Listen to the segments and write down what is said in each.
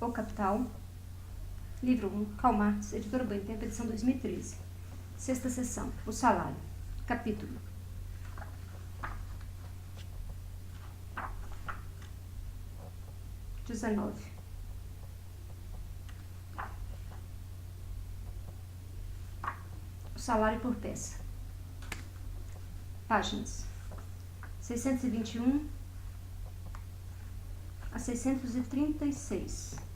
O Capital, livro 1, Karl Marx, editora Boitempo, edição 2013. Sexta seção, o salário. Capítulo. O salário por peça. Páginas 621 a 636.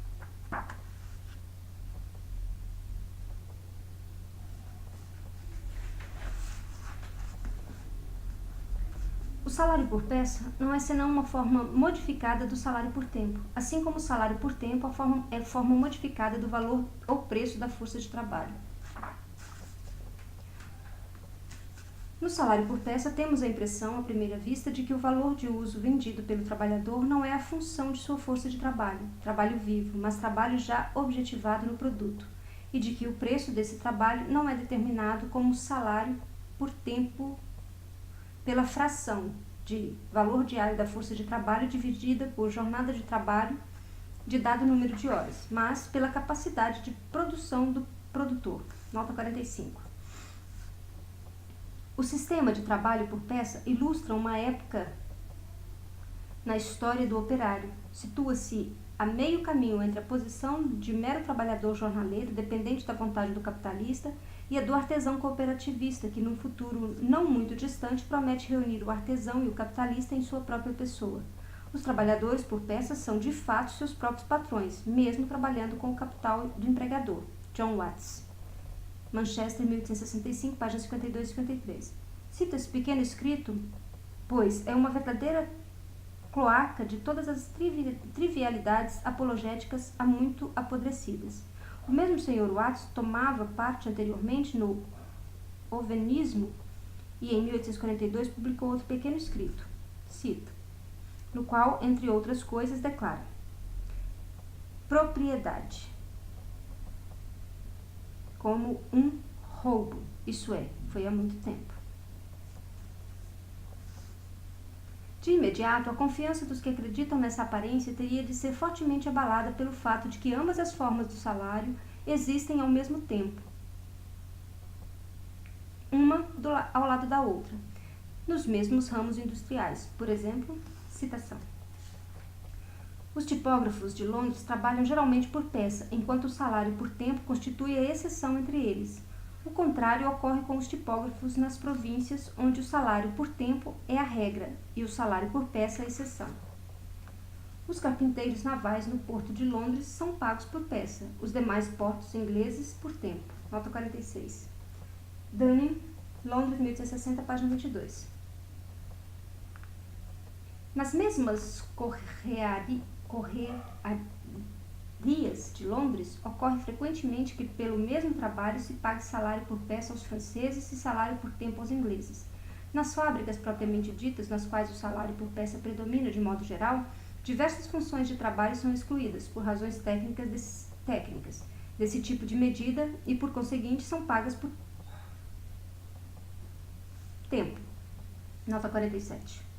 O salário por peça não é senão uma forma modificada do salário por tempo, assim como o salário por tempo é forma modificada do valor ou preço da força de trabalho. No salário por peça, temos a impressão, à primeira vista, de que o valor de uso vendido pelo trabalhador não é a função de sua força de trabalho vivo, mas trabalho já objetivado no produto, e de que o preço desse trabalho não é determinado como salário por tempo pela fração de valor diário da força de trabalho dividida por jornada de trabalho de dado número de horas, mas pela capacidade de produção do produtor. Nota 45. O sistema de trabalho por peça ilustra uma época na história do operário. Situa-se a meio caminho entre a posição de mero trabalhador jornaleiro, dependente da vontade do capitalista, e a do artesão cooperativista, que num futuro não muito distante promete reunir o artesão e o capitalista em sua própria pessoa. Os trabalhadores por peça são de fato seus próprios patrões, mesmo trabalhando com o capital do empregador. John Watts. Manchester, 1865, páginas 52 e 53. Cito esse pequeno escrito, pois é uma verdadeira cloaca de todas as trivialidades apologéticas há muito apodrecidas. O mesmo Sr. Watts tomava parte anteriormente no Ovenismo e em 1842 publicou outro pequeno escrito, cito, no qual, entre outras coisas, declara: propriedade como um roubo, isso é, foi há muito tempo. De imediato, a confiança dos que acreditam nessa aparência teria de ser fortemente abalada pelo fato de que ambas as formas do salário existem ao mesmo tempo, uma ao lado da outra, nos mesmos ramos industriais. Por exemplo, citação. Os tipógrafos de Londres trabalham geralmente por peça, enquanto o salário por tempo constitui a exceção entre eles. O contrário ocorre com os tipógrafos nas províncias, onde o salário por tempo é a regra e o salário por peça a exceção. Os carpinteiros navais no porto de Londres são pagos por peça, os demais portos ingleses por tempo. Nota 46. Dunning, Londres, 1860, página 22. Nas mesmas correrias de Londres, ocorre frequentemente que pelo mesmo trabalho se pague salário por peça aos franceses e salário por tempo aos ingleses. Nas fábricas propriamente ditas, nas quais o salário por peça predomina de modo geral, diversas funções de trabalho são excluídas por razões técnicas desse tipo de medida e, por conseguinte, são pagas por tempo. Nota 47.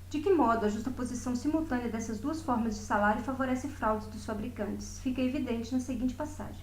De que modo a justaposição simultânea dessas duas formas de salário favorece fraudes dos fabricantes? Fica evidente na seguinte passagem.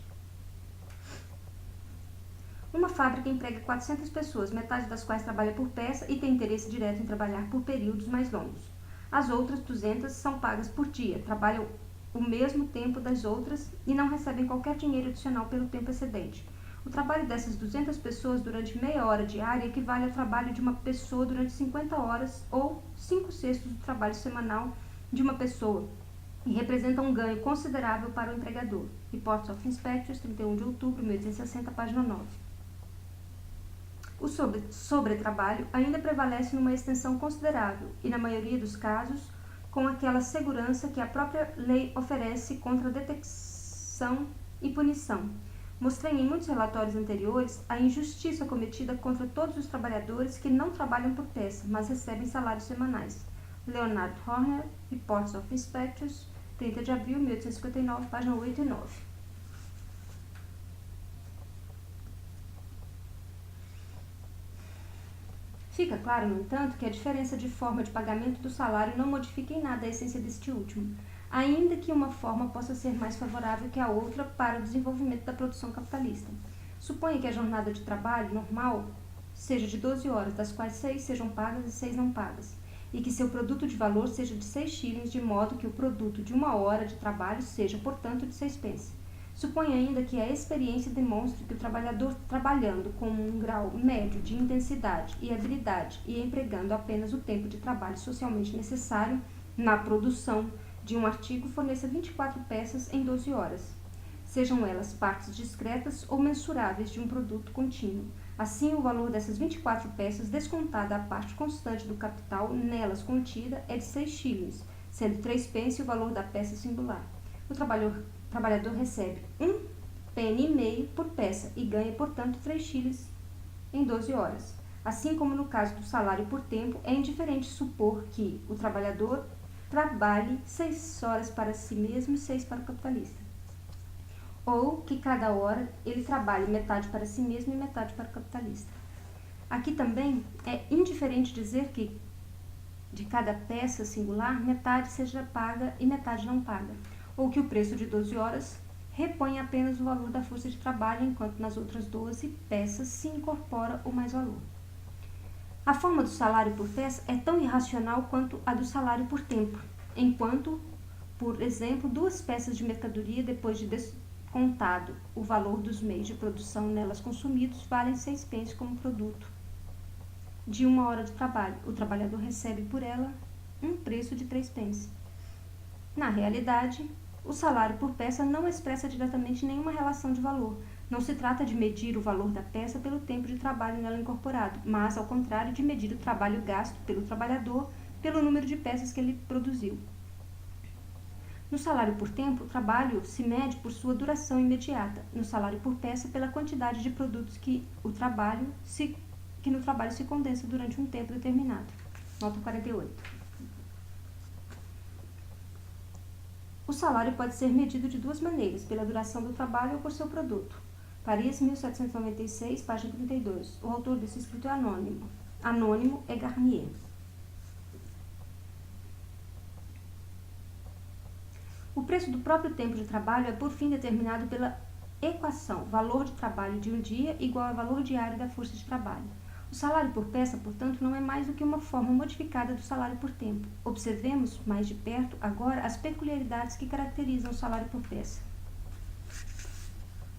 Uma fábrica emprega 400 pessoas, metade das quais trabalha por peça e tem interesse direto em trabalhar por períodos mais longos. As outras 200 são pagas por dia, trabalham o mesmo tempo das outras e não recebem qualquer dinheiro adicional pelo tempo excedente. O trabalho dessas 200 pessoas durante meia hora diária equivale ao trabalho de uma pessoa durante 50 horas ou 5/6 do trabalho semanal de uma pessoa e representa um ganho considerável para o empregador. Reports of Inspectors, 31 de outubro de 1860, página 9. O sobretrabalho ainda prevalece numa extensão considerável e, na maioria dos casos, com aquela segurança que a própria lei oferece contra detecção e punição. Mostrei em muitos relatórios anteriores a injustiça cometida contra todos os trabalhadores que não trabalham por peça, mas recebem salários semanais. Leonard Horner, Reports of Inspectors, 30 de abril de 1859, página 8 e 9. Fica claro, no entanto, que a diferença de forma de pagamento do salário não modifica em nada a essência deste último. ainda que uma forma possa ser mais favorável que a outra para o desenvolvimento da produção capitalista. Suponha que a jornada de trabalho normal seja de 12 horas, das quais 6 sejam pagas e 6 não pagas, e que seu produto de valor seja de 6 shillings, de modo que o produto de 1 hora de trabalho seja, portanto, de 6 pence. Suponha ainda que a experiência demonstre que o trabalhador, trabalhando com um grau médio de intensidade e habilidade e empregando apenas o tempo de trabalho socialmente necessário na produção de um artigo, forneça 24 peças em 12 horas, sejam elas partes discretas ou mensuráveis de um produto contínuo. Assim, o valor dessas 24 peças, descontada a parte constante do capital nelas contida, é de 6 shillings, sendo 3 pence o valor da peça singular. O trabalhador recebe 1,5 penny por peça e ganha, portanto, 3 shillings em 12 horas. Assim como no caso do salário por tempo, é indiferente supor que o trabalhador trabalhe 6 horas para si mesmo e 6 para o capitalista, ou que cada hora ele trabalhe metade para si mesmo e metade para o capitalista. Aqui também é indiferente dizer que de cada peça singular, metade seja paga e metade não paga, ou que o preço de 12 horas repõe apenas o valor da força de trabalho, enquanto nas outras 12 peças se incorpora o mais valor. A forma do salário por peça é tão irracional quanto a do salário por tempo, enquanto, por exemplo, 2 peças de mercadoria, depois de descontado o valor dos meios de produção nelas consumidos, valem 6 pence como produto de 1 hora de trabalho. O trabalhador recebe por ela um preço de 3 pence. Na realidade, o salário por peça não expressa diretamente nenhuma relação de valor. Não se trata de medir o valor da peça pelo tempo de trabalho nela incorporado, mas, ao contrário, de medir o trabalho gasto pelo trabalhador pelo número de peças que ele produziu. No salário por tempo, o trabalho se mede por sua duração imediata. No salário por peça, pela quantidade de produtos que no trabalho se condensa durante um tempo determinado. Nota 48. O salário pode ser medido de 2 maneiras, pela duração do trabalho ou por seu produto. Paris, 1796, página 32. O autor desse escrito é anônimo. Anônimo é Garnier. O preço do próprio tempo de trabalho é, por fim, determinado pela equação valor de trabalho de um dia igual a valor diário da força de trabalho. O salário por peça, portanto, não é mais do que uma forma modificada do salário por tempo. Observemos mais de perto agora as peculiaridades que caracterizam o salário por peça.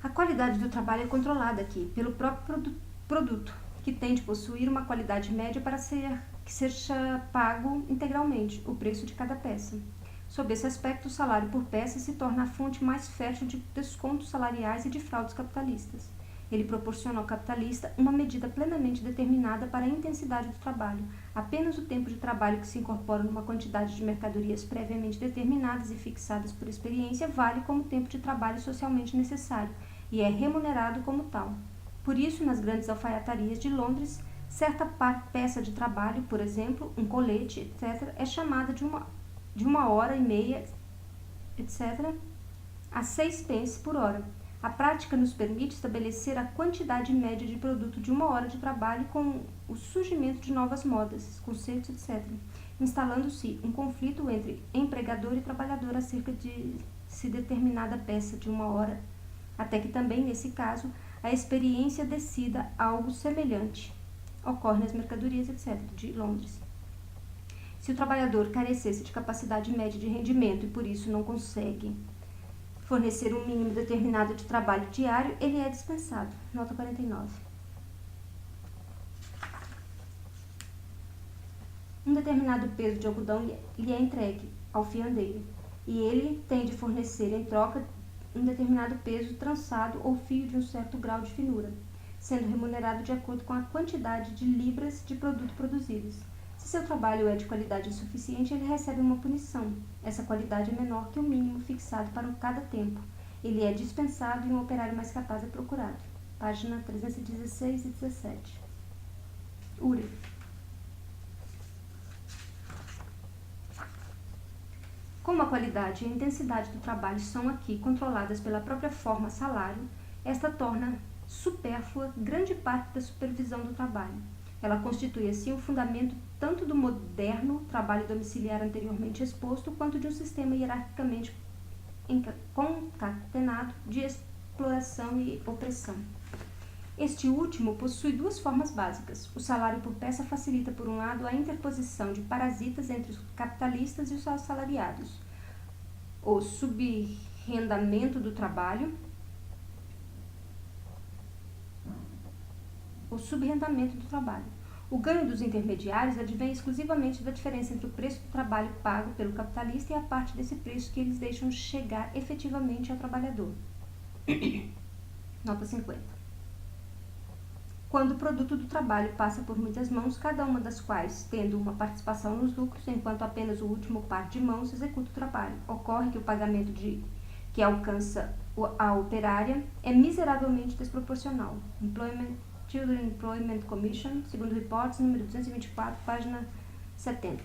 A qualidade do trabalho é controlada aqui pelo próprio produto, que tem de possuir uma qualidade média para que seja pago integralmente o preço de cada peça. Sob esse aspecto, o salário por peça se torna a fonte mais fértil de descontos salariais e de fraudes capitalistas. Ele proporciona ao capitalista uma medida plenamente determinada para a intensidade do trabalho. Apenas o tempo de trabalho que se incorpora numa quantidade de mercadorias previamente determinadas e fixadas por experiência vale como tempo de trabalho socialmente necessário e é remunerado como tal. Por isso, nas grandes alfaiatarias de Londres, certa peça de trabalho, por exemplo, um colete, etc., é chamada de 1h30, etc., a 6 pence por hora. A prática nos permite estabelecer a quantidade média de produto de 1 hora de trabalho com o surgimento de novas modas, conceitos, etc., instalando-se um conflito entre empregador e trabalhador acerca de se determinada peça de 1 hora, até que também, nesse caso, a experiência decida algo semelhante. Ocorre nas mercadorias, etc., de Londres. Se o trabalhador carecesse de capacidade média de rendimento e por isso não consegue fornecer um mínimo determinado de trabalho diário, ele é dispensado. Nota 49. Um determinado peso de algodão lhe é entregue ao fiandeiro, e ele tem de fornecer em troca um determinado peso trançado ou fio de um certo grau de finura, sendo remunerado de acordo com a quantidade de libras de produto produzidas. Se seu trabalho é de qualidade insuficiente, ele recebe uma punição. Essa qualidade é menor que o mínimo fixado para cada tempo. Ele é dispensado e um operário mais capaz é procurado. Página 316 e 17. Ure. Como a qualidade e a intensidade do trabalho são aqui controladas pela própria forma salário, esta torna supérflua grande parte da supervisão do trabalho. Ela constitui, assim, o fundamento tanto do moderno trabalho domiciliar anteriormente exposto, quanto de um sistema hierarquicamente concatenado de exploração e opressão. Este último possui duas formas básicas. O salário por peça facilita, por um lado, a interposição de parasitas entre os capitalistas e os assalariados, o subrendamento do trabalho, O ganho dos intermediários advém exclusivamente da diferença entre o preço do trabalho pago pelo capitalista e a parte desse preço que eles deixam chegar efetivamente ao trabalhador. Nota 50. Quando o produto do trabalho passa por muitas mãos, cada uma das quais tendo uma participação nos lucros, enquanto apenas o último par de mãos executa o trabalho, ocorre que o pagamento que alcança a operária é miseravelmente desproporcional. Children Employment Commission, segundo reportes, número 224, página 70.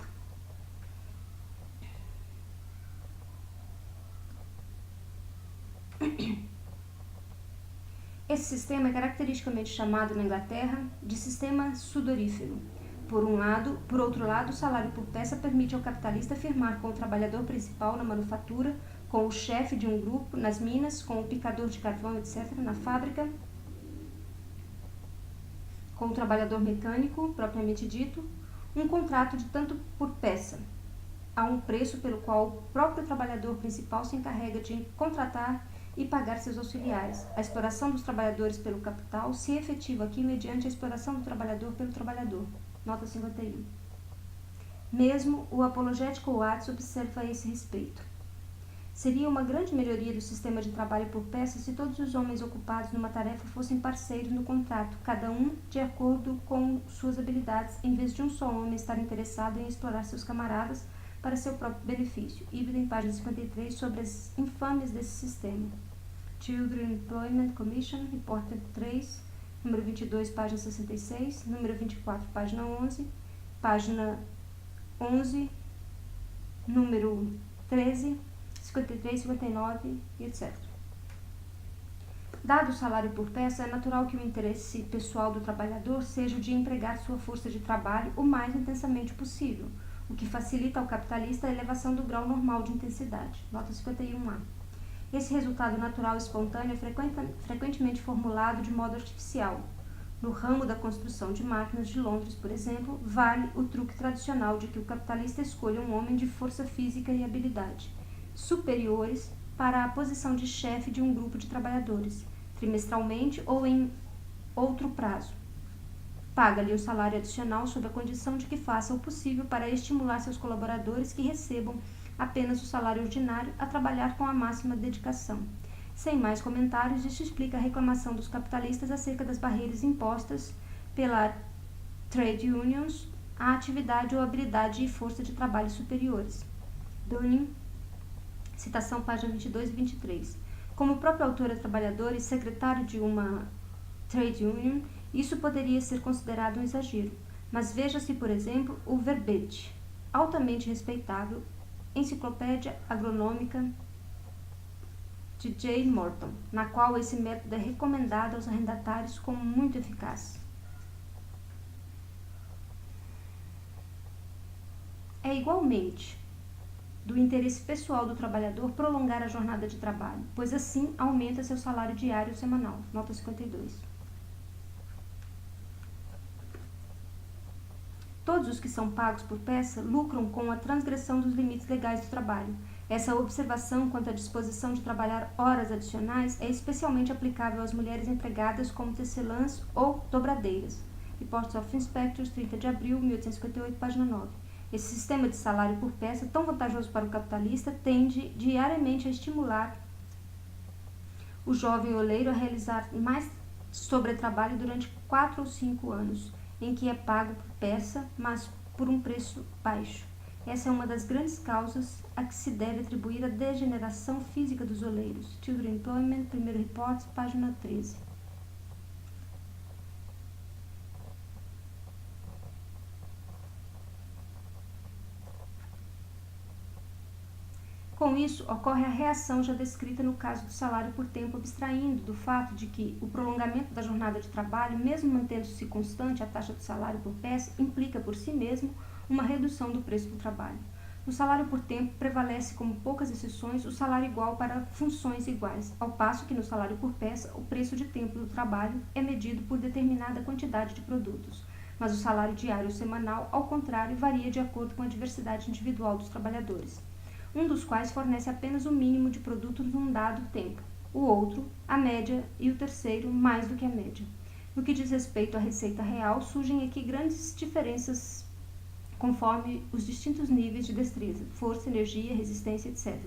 Esse sistema é caracteristicamente chamado na Inglaterra de sistema sudorífero. Por outro lado, o salário por peça permite ao capitalista firmar com o trabalhador principal na manufatura, com o chefe de um grupo nas minas, com o picador de carvão, etc., na fábrica, com o trabalhador mecânico, propriamente dito, um contrato de tanto por peça, a um preço pelo qual o próprio trabalhador principal se encarrega de contratar e pagar seus auxiliares. A exploração dos trabalhadores pelo capital se efetiva aqui mediante a exploração do trabalhador pelo trabalhador. Nota 51. Mesmo o apologético Watts observa a esse respeito. Seria uma grande melhoria do sistema de trabalho por peça se todos os homens ocupados numa tarefa fossem parceiros no contrato, cada um de acordo com suas habilidades, em vez de um só homem estar interessado em explorar seus camaradas para seu próprio benefício. Ibidem, página 53, sobre as infâmias desse sistema. Children Employment Commission, repórter 3, número 22, página 66, número 24, página 11, página 11, número 13, 53, 59 e etc. Dado o salário por peça, é natural que o interesse pessoal do trabalhador seja o de empregar sua força de trabalho o mais intensamente possível, o que facilita ao capitalista a elevação do grau normal de intensidade. Nota 51A. Esse resultado natural e espontâneo é frequentemente formulado de modo artificial. No ramo da construção de máquinas de Londres, por exemplo, vale o truque tradicional de que o capitalista escolha um homem de força física e habilidade superiores para a posição de chefe de um grupo de trabalhadores, trimestralmente ou em outro prazo. Paga-lhe um salário adicional sob a condição de que faça o possível para estimular seus colaboradores que recebam apenas o salário ordinário a trabalhar com a máxima dedicação. Sem mais comentários, isso explica a reclamação dos capitalistas acerca das barreiras impostas pela trade unions à atividade ou habilidade e força de trabalho superiores. Dunning, citação página 22 e 23. Como o próprio autor é trabalhador e secretário de uma trade union, isso poderia ser considerado um exagero, mas veja-se, por exemplo, o verbete, altamente respeitável, Enciclopédia Agronômica de J. Morton, na qual esse método é recomendado aos arrendatários como muito eficaz. É igualmente do interesse pessoal do trabalhador prolongar a jornada de trabalho, pois assim aumenta seu salário diário ou semanal. Nota 52. Todos os que são pagos por peça lucram com a transgressão dos limites legais do trabalho. Essa observação quanto à disposição de trabalhar horas adicionais é especialmente aplicável às mulheres empregadas como tecelãs ou dobradeiras. Reports of Inspectors, 30 de abril de 1858, página 9. Esse sistema de salário por peça, tão vantajoso para o capitalista, tende diariamente a estimular o jovem oleiro a realizar mais sobretrabalho durante 4 ou 5 anos, em que é pago por peça, mas por um preço baixo. Essa é uma das grandes causas a que se deve atribuir a degeneração física dos oleiros. Children Employment, primeiro repórter, página 13. Com isso, ocorre a reação já descrita no caso do salário por tempo, abstraindo do fato de que o prolongamento da jornada de trabalho, mesmo mantendo-se constante a taxa do salário por peça, implica por si mesmo uma redução do preço do trabalho. No salário por tempo, prevalece, como poucas exceções, o salário igual para funções iguais, ao passo que no salário por peça, o preço de tempo do trabalho é medido por determinada quantidade de produtos, mas o salário diário ou semanal, ao contrário, varia de acordo com a diversidade individual dos trabalhadores, um dos quais fornece apenas o mínimo de produtos num dado tempo, o outro, a média, e o terceiro, mais do que a média. No que diz respeito à receita real, surgem aqui grandes diferenças conforme os distintos níveis de destreza, força, energia, resistência, etc.,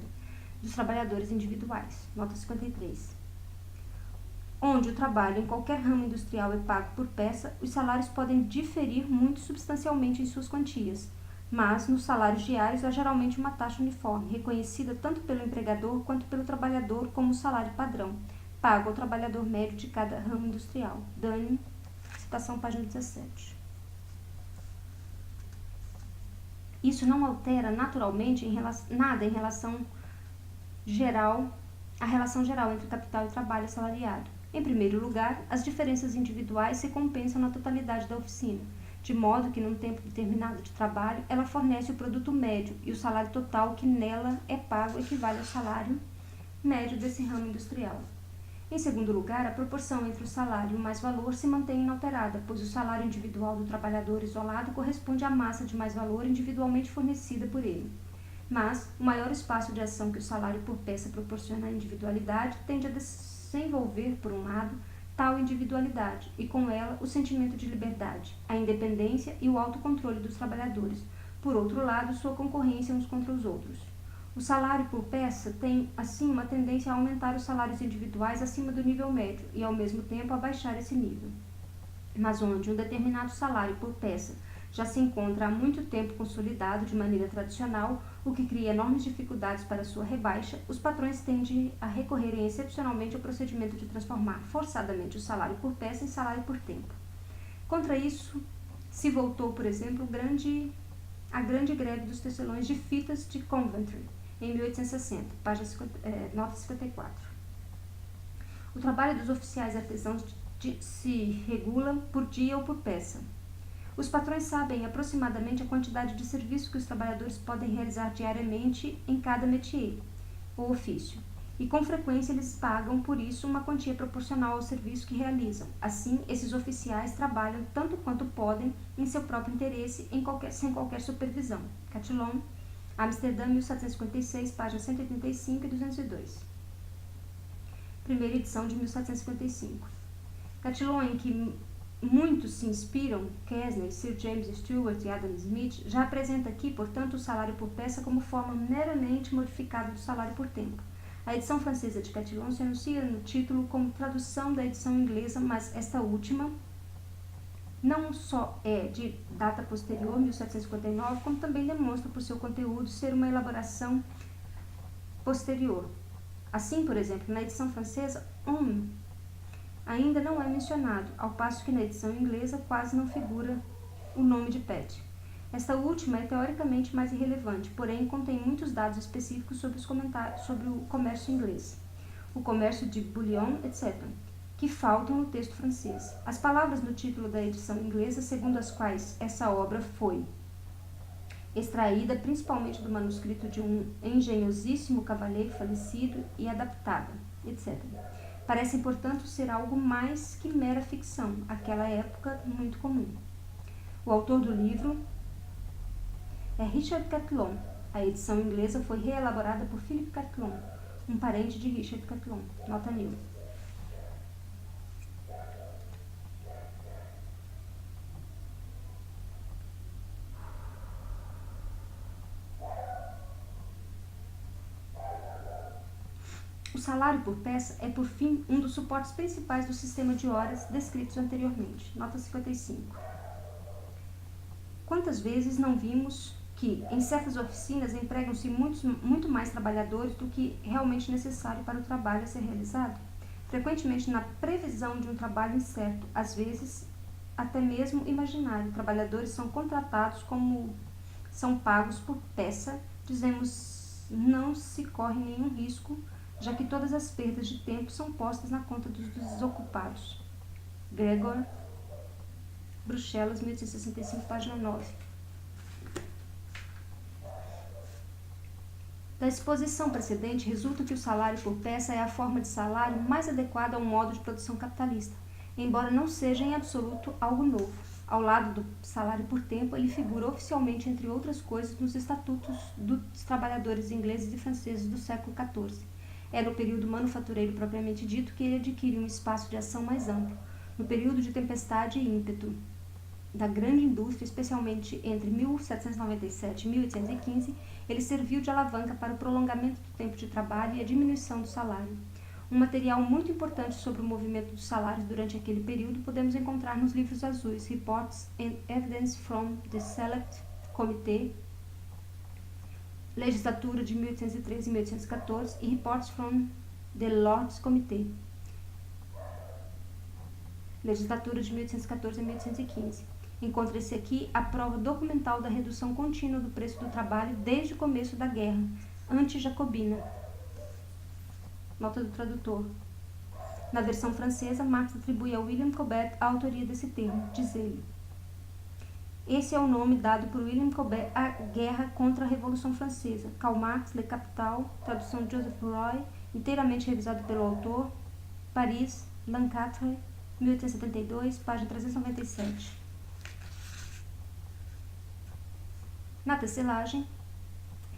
dos trabalhadores individuais. Nota 53. Onde o trabalho em qualquer ramo industrial é pago por peça, os salários podem diferir muito substancialmente em suas quantias, mas nos salários diários há geralmente uma taxa uniforme, reconhecida tanto pelo empregador quanto pelo trabalhador como salário padrão, pago ao trabalhador médio de cada ramo industrial. Dane, citação página 17. Isso não altera naturalmente nada em relação geral, a relação geral entre capital e trabalho assalariado. Em primeiro lugar, as diferenças individuais se compensam na totalidade da oficina, de modo que, num tempo determinado de trabalho, ela fornece o produto médio e o salário total que nela é pago equivale ao salário médio desse ramo industrial. Em segundo lugar, a proporção entre o salário e o mais-valor se mantém inalterada, pois o salário individual do trabalhador isolado corresponde à massa de mais-valor individualmente fornecida por ele. Mas o maior espaço de ação que o salário por peça proporciona à individualidade tende a desenvolver, por um lado, tal individualidade, e com ela o sentimento de liberdade, a independência e o autocontrole dos trabalhadores, por outro lado, sua concorrência uns contra os outros. O salário por peça tem, assim, uma tendência a aumentar os salários individuais acima do nível médio e, ao mesmo tempo, a baixar esse nível. Mas onde um determinado salário por peça já se encontra há muito tempo consolidado de maneira tradicional, o que cria enormes dificuldades para sua rebaixa, os patrões tendem a recorrerem excepcionalmente ao procedimento de transformar forçadamente o salário por peça em salário por tempo. Contra isso, se voltou, por exemplo, a grande greve dos tecelões de fitas de Coventry, em 1860, nota 54. O trabalho dos oficiais artesãos se regula por dia ou por peça. Os patrões sabem aproximadamente a quantidade de serviço que os trabalhadores podem realizar diariamente em cada métier, ou ofício, e com frequência eles pagam por isso uma quantia proporcional ao serviço que realizam. Assim, esses oficiais trabalham tanto quanto podem em seu próprio interesse, sem qualquer supervisão. Chatillon, Amsterdã, 1756, páginas 185 e 202. Primeira edição de 1755. Chatillon, em que muitos se inspiram, Kesney, Sir James Stewart e Adam Smith, já apresenta aqui, portanto, o salário por peça como forma meramente modificada do salário por tempo. A edição francesa de Chatillon se anuncia no título como tradução da edição inglesa, mas esta última não só é de data posterior, 1759, como também demonstra por seu conteúdo ser uma elaboração posterior. Assim, por exemplo, na edição francesa, homme ainda não é mencionado, ao passo que na edição inglesa quase não figura o nome de pet. Esta última é teoricamente mais irrelevante, porém contém muitos dados específicos sobre o comércio inglês, o comércio de bullion, etc., que faltam no texto francês. As palavras no título da edição inglesa, segundo as quais essa obra foi extraída principalmente do manuscrito de um engenhosíssimo cavalheiro falecido e adaptada, etc., parecem, portanto, ser algo mais que mera ficção, àquela época muito comum. O autor do livro é Richard Chatillon. A edição inglesa foi reelaborada por Philip Chatillon, um parente de Richard Chatillon. Nota 1000. O salário por peça é, por fim, um dos suportes principais do sistema de horas descritos anteriormente. Nota 55. Quantas vezes não vimos que, em certas oficinas, empregam-se muito mais trabalhadores do que realmente necessário para o trabalho a ser realizado? Frequentemente, na previsão de um trabalho incerto, às vezes até mesmo imaginário, trabalhadores são contratados como são pagos por peça, dizemos não se corre nenhum risco, já que todas as perdas de tempo são postas na conta dos desocupados. Gregor, Bruxelas, 1865, página 9. Da exposição precedente, resulta que o salário por peça é a forma de salário mais adequada ao modo de produção capitalista, embora não seja em absoluto algo novo. Ao lado do salário por tempo, ele figura oficialmente, entre outras coisas, nos estatutos dos trabalhadores ingleses e franceses do século XIV. É no período manufatureiro propriamente dito que ele adquire um espaço de ação mais amplo. No período de tempestade e ímpeto da grande indústria, especialmente entre 1797 e 1815, ele serviu de alavanca para o prolongamento do tempo de trabalho e a diminuição do salário. Um material muito importante sobre o movimento dos salários durante aquele período podemos encontrar nos livros azuis Reports and Evidence from the Select Committee, Legislatura de 1813 e 1814, e Reports from the Lords Committee, Legislatura de 1814 a 1815. Encontra-se aqui a prova documental da redução contínua do preço do trabalho desde o começo da guerra anti-jacobina. Nota do tradutor. Na versão francesa, Marx atribui a William Colbert a autoria desse termo, diz ele. Esse é o nome dado por William Colbert à guerra contra a Revolução Francesa. Karl Marx, Le Capital, tradução de Joseph Roy, inteiramente revisado pelo autor, Paris, Lancatre, 1872, página 397. Na tecelagem,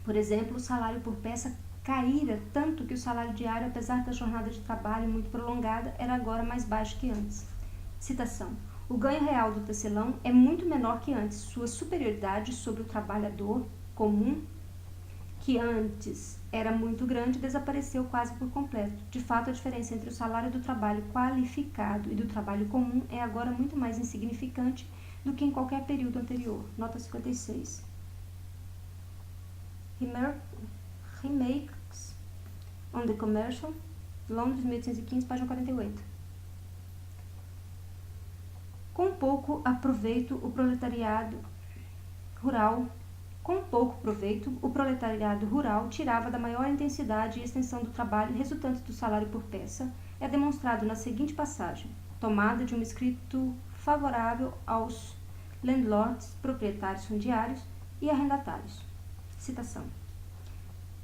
por exemplo, o salário por peça caíra tanto que o salário diário, apesar da jornada de trabalho muito prolongada, era agora mais baixo que antes. Citação. O ganho real do tecelão é muito menor que antes. Sua superioridade sobre o trabalhador comum, que antes era muito grande, desapareceu quase por completo. De fato, a diferença entre o salário do trabalho qualificado e do trabalho comum é agora muito mais insignificante do que em qualquer período anterior. Nota 56. Remakes on the Commercial, Londres, 1815, página 48. Com pouco proveito, o proletariado rural tirava da maior intensidade e extensão do trabalho resultante do salário por peça, é demonstrado na seguinte passagem, tomada de um escrito favorável aos landlords, proprietários fundiários e arrendatários. Citação.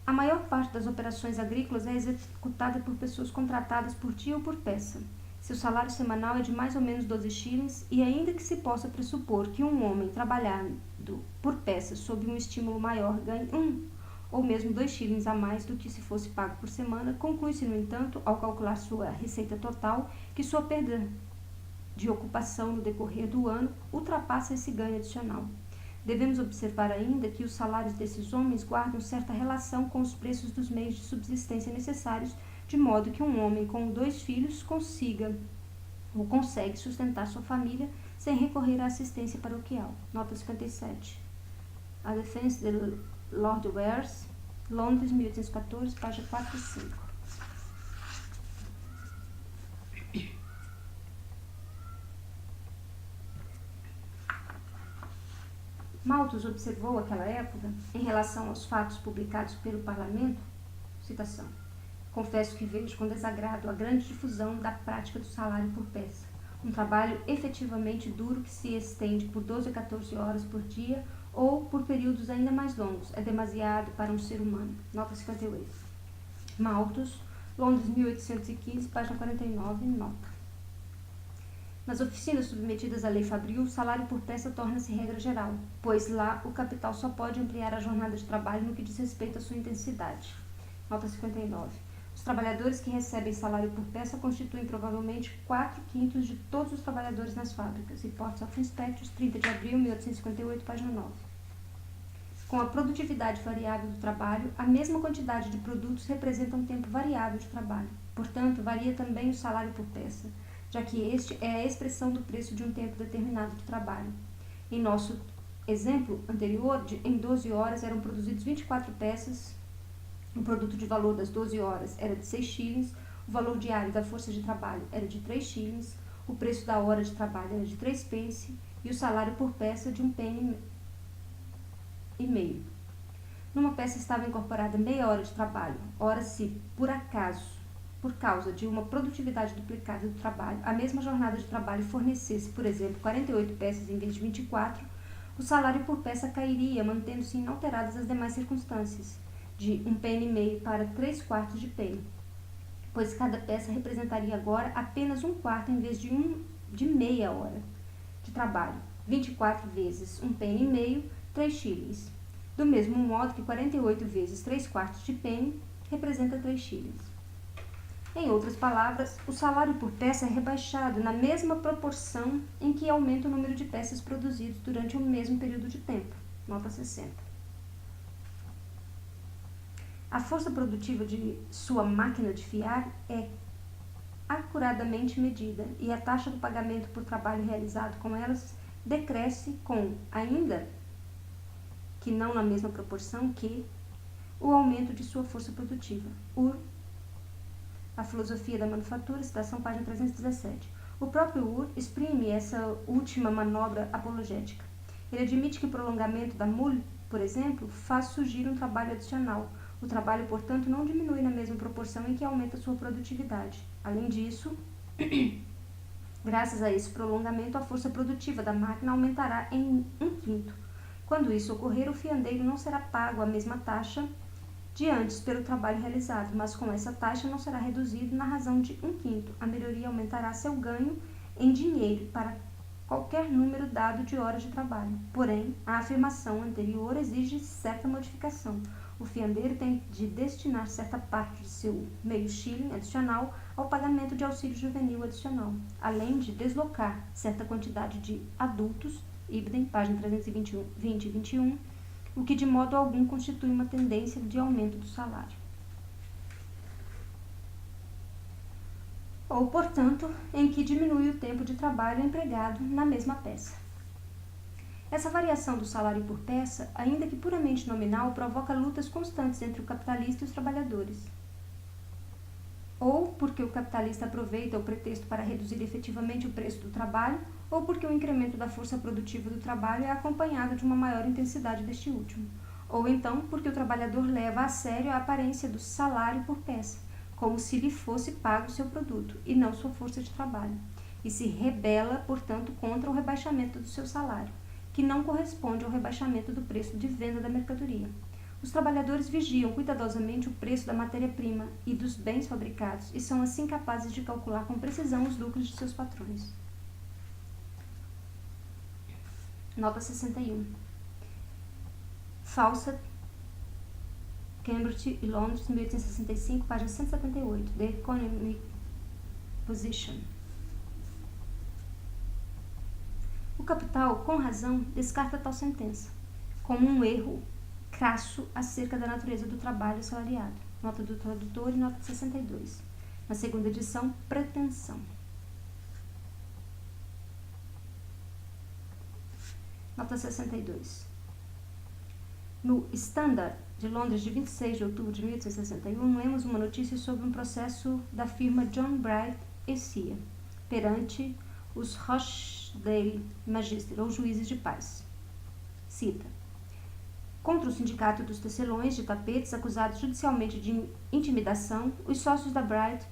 A maior parte das operações agrícolas é executada por pessoas contratadas por dia ou por peça. Seu salário semanal é de mais ou menos 12 shillings e ainda que se possa pressupor que um homem trabalhando por peça sob um estímulo maior ganhe 1 ou mesmo 2 shillings a mais do que se fosse pago por semana, conclui-se, no entanto, ao calcular sua receita total, que sua perda de ocupação no decorrer do ano ultrapassa esse ganho adicional. Devemos observar ainda que os salários desses homens guardam certa relação com os preços dos meios de subsistência necessários, de modo que um homem com 2 filhos consegue sustentar sua família sem recorrer à assistência paroquial. Nota 57. A Defense de Lord Wares, Londres, 1814, página 4 e 5. Malthus observou aquela época, em relação aos fatos publicados pelo Parlamento, citação, confesso que vejo com desagrado a grande difusão da prática do salário por peça, um trabalho efetivamente duro que se estende por 12 a 14 horas por dia ou por períodos ainda mais longos, é demasiado para um ser humano. Nota 58. Malthus, Londres, 1815, página 49, nota. Nas oficinas submetidas à lei fabril, o salário por peça torna-se regra geral, pois lá o capital só pode ampliar a jornada de trabalho no que diz respeito à sua intensidade. Nota 59. Os trabalhadores que recebem salário por peça constituem provavelmente 4/5 de todos os trabalhadores nas fábricas. Reports of Inspectors, 30 de abril, 1858, página 9. Com a produtividade variável do trabalho, a mesma quantidade de produtos representa um tempo variável de trabalho. Portanto, varia também o salário por peça, já que este é a expressão do preço de um tempo determinado de trabalho. Em nosso exemplo anterior, em 12 horas eram produzidos 24 peças, o produto de valor das 12 horas era de 6 shillings, o valor diário da força de trabalho era de 3 shillings, o preço da hora de trabalho era de 3 pence e o salário por peça de 1 penny e meio. numa peça estava incorporada meia hora de trabalho. Ora, se, por causa de uma produtividade duplicada do trabalho, a mesma jornada de trabalho fornecesse, por exemplo, 48 peças em vez de 24, o salário por peça cairia, mantendo-se inalteradas as demais circunstâncias, de 1,5 penny para 3/4 de penny, pois cada peça representaria agora apenas 1/4 em vez de meia hora de trabalho. 24 vezes 1,5 penny, 3 shillings. Do mesmo modo que 48 vezes 3/4 de penny representa 3 shillings. Em outras palavras, o salário por peça é rebaixado na mesma proporção em que aumenta o número de peças produzidas durante o mesmo período de tempo. Nota 60. A força produtiva de sua máquina de fiar é acuradamente medida e a taxa do pagamento por trabalho realizado com elas decresce com, ainda que não na mesma proporção que, o aumento de sua força produtiva. A Filosofia da Manufatura, citação página 317. O próprio Ur exprime essa última manobra apologética. Ele admite que o prolongamento da mule, por exemplo, faz surgir um trabalho adicional. O trabalho, portanto, não diminui na mesma proporção em que aumenta sua produtividade. Além disso, graças a esse prolongamento, a força produtiva da máquina aumentará em 1/5. Quando isso ocorrer, o fiandeiro não será pago a mesma taxa de antes pelo trabalho realizado, mas com essa taxa não será reduzido na razão de 1/5. A melhoria aumentará seu ganho em dinheiro para qualquer número dado de horas de trabalho. Porém, a afirmação anterior exige certa modificação. O fiandeiro tem de destinar certa parte de seu meio shilling adicional ao pagamento de auxílio juvenil adicional, além de deslocar certa quantidade de adultos, Ibidem, página 320 e 21, o que de modo algum constitui uma tendência de aumento do salário. Ou, portanto, em que diminui o tempo de trabalho empregado na mesma peça. Essa variação do salário por peça, ainda que puramente nominal, provoca lutas constantes entre o capitalista e os trabalhadores. Ou porque o capitalista aproveita o pretexto para reduzir efetivamente o preço do trabalho, ou porque o incremento da força produtiva do trabalho é acompanhado de uma maior intensidade deste último. Ou então porque o trabalhador leva a sério a aparência do salário por peça, como se lhe fosse pago seu produto, e não sua força de trabalho, e se rebela, portanto, contra o rebaixamento do seu salário, que não corresponde ao rebaixamento do preço de venda da mercadoria. Os trabalhadores vigiam cuidadosamente o preço da matéria-prima e dos bens fabricados e são assim capazes de calcular com precisão os lucros de seus patrões. Nota 61. Fawcett, Cambridge e Londres, 1865, página 178. The Economic Position. O Capital, com razão, descarta tal sentença como um erro crasso acerca da natureza do trabalho assalariado. Nota do tradutor e nota 62. Na segunda edição, pretensão. Nota 62. No Standard de Londres, de 26 de outubro de 1861, lemos uma notícia sobre um processo da firma John Bright e Cia perante os Rochdale Magistrates, ou juízes de paz. Cita: contra o sindicato dos tecelões de tapetes, acusados judicialmente de intimidação, os sócios da Bright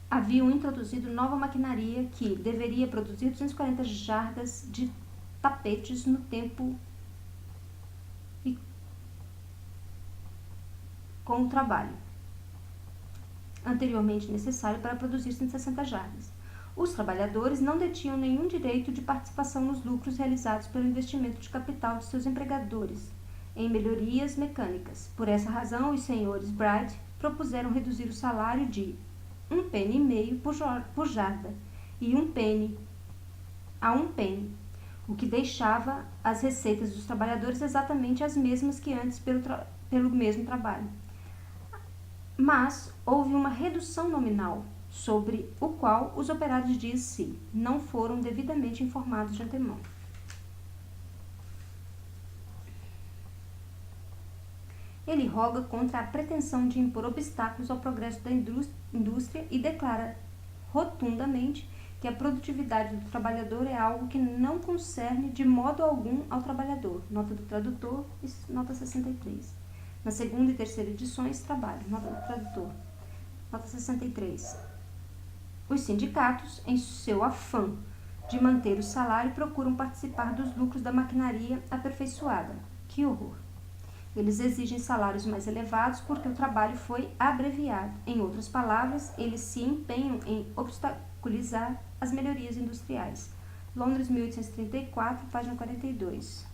haviam introduzido nova maquinaria que deveria produzir 240 jardas de tapetes no tempo e com o trabalho anteriormente necessário para produzir 160 jardas. Os trabalhadores não detinham nenhum direito de participação nos lucros realizados pelo investimento de capital de seus empregadores em melhorias mecânicas. Por essa razão, os senhores Bright propuseram reduzir o salário de 1,5 penny por jarda e 1 penny a 1 penny, o que deixava as receitas dos trabalhadores exatamente as mesmas que antes pelo mesmo trabalho. Mas houve uma redução nominal, sobre o qual os operários diz-se não foram devidamente informados de antemão. Ele roga contra a pretensão de impor obstáculos ao progresso da indústria e declara rotundamente que a produtividade do trabalhador é algo que não concerne de modo algum ao trabalhador. Nota do tradutor, nota 63. Na segunda e terceira edições, trabalho. Nota do tradutor. Nota 63. Os sindicatos, em seu afã de manter o salário, procuram participar dos lucros da maquinaria aperfeiçoada. Que horror! Eles exigem salários mais elevados porque o trabalho foi abreviado. Em outras palavras, eles se empenham em obstaculizar as melhorias industriais. Londres, 1834, página 42.